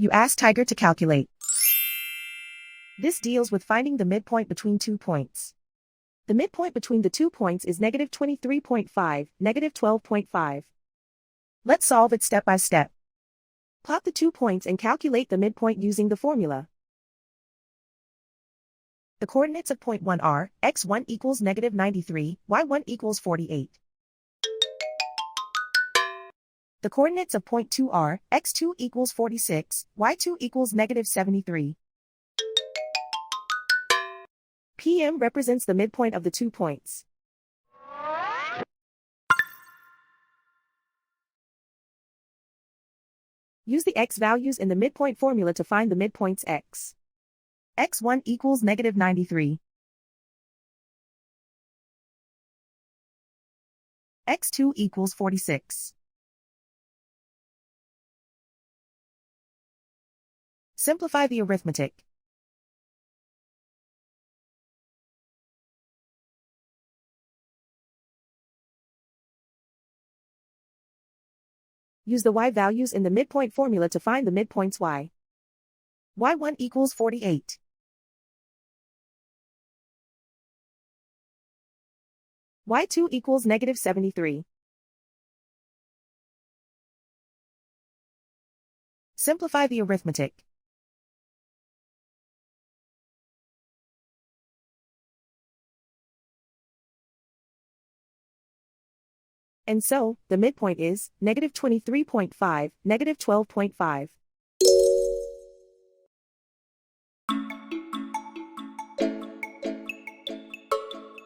You ask Tiger to calculate. This deals with finding the midpoint between 2 points. The midpoint between the 2 points is -23.5, -12.5. Let's solve it step by step. Plot the 2 points and calculate the midpoint using the formula. The coordinates of point 1 are, x1 equals -93, y1 equals 48. The coordinates of point 2 are, x2 equals 46, y2 equals -73. PM represents the midpoint of the 2 points. Use the x values in the midpoint formula to find the midpoints x. x1 equals -93. x2 equals 46. Simplify the arithmetic. Use the y values in the midpoint formula to find the midpoints y. y1 equals 48. y2 equals -73. Simplify the arithmetic. And so, the midpoint is -23.5, -12.5.